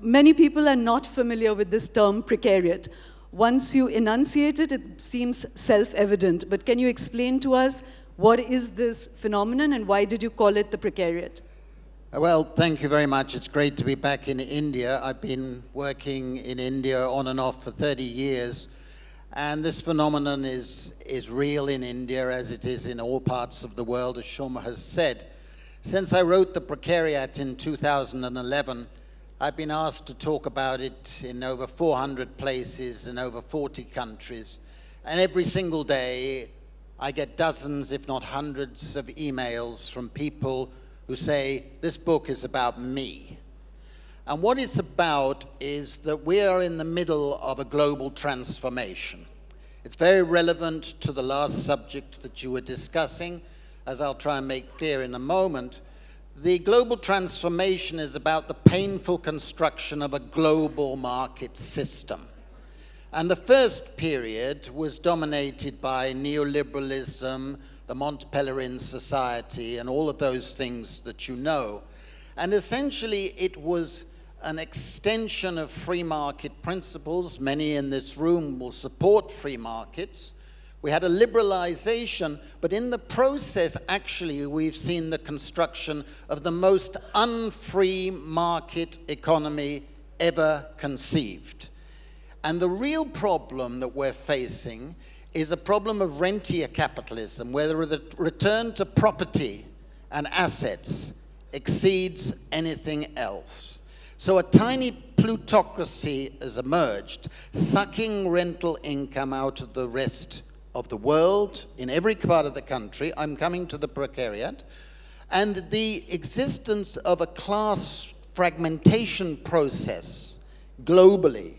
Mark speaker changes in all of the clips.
Speaker 1: Many people are not familiar with this term precariat. Once you enunciate it, it seems self-evident. But can you explain to us what is this phenomenon and why did you call it the precariat?
Speaker 2: Well, thank you very much. It's great to be back in India. I've been working in India on and off for 30 years. And this phenomenon is real in India as it is in all parts of the world, as Shoma has said. Since I wrote The Precariat in 2011, I've been asked to talk about it in over 400 places in over 40 countries. And every single day, I get dozens, if not hundreds, of emails from people who say, this book is about me. And what it's about is that we are in the middle of a global transformation. It's very relevant to the last subject that you were discussing, as I'll try and make clear in a moment. The global transformation is about the painful construction of a global market system. And the first period was dominated by neoliberalism, the Mont Pelerin Society, and all of those things that you know. And essentially, it was an extension of free market principles. Many in this room will support free markets. We had a liberalization, but in the process, actually, we've seen the construction of the most unfree market economy ever conceived. And the real problem that we're facing is a problem of rentier capitalism, where the return to property and assets exceeds anything else. So a tiny plutocracy has emerged, sucking rental income out of the rest of the world in every part of the country. I'm coming to the precariat. And the existence of a class fragmentation process globally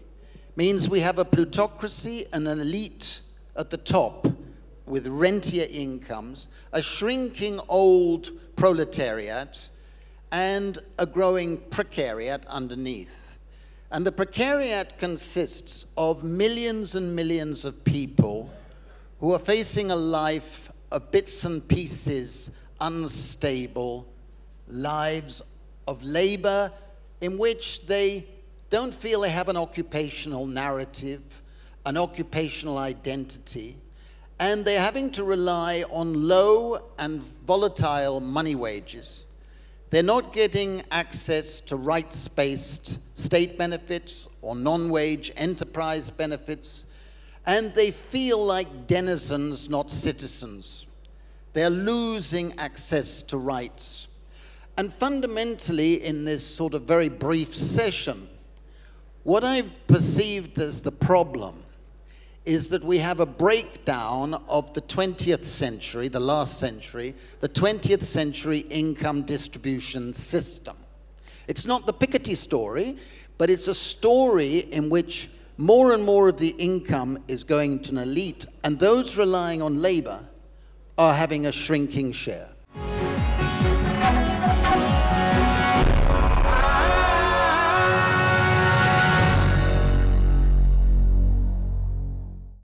Speaker 2: means we have a plutocracy and an elite at the top with rentier incomes, a shrinking old proletariat, and a growing precariat underneath. And the precariat consists of millions and millions of people who are facing a life of bits and pieces, unstable lives of labor in which they don't feel they have an occupational narrative, an occupational identity, and they're having to rely on low and volatile money wages. They're not getting access to rights-based state benefits or non-wage enterprise benefits, and they feel like denizens, not citizens. They're losing access to rights. And fundamentally, in this sort of very brief session, what I've perceived as the problem is that we have a breakdown of the 20th century, the last century, the 20th century income distribution system. It's not the Piketty story, but it's a story in which more and more of the income is going to an elite, and those relying on labor are having a shrinking share.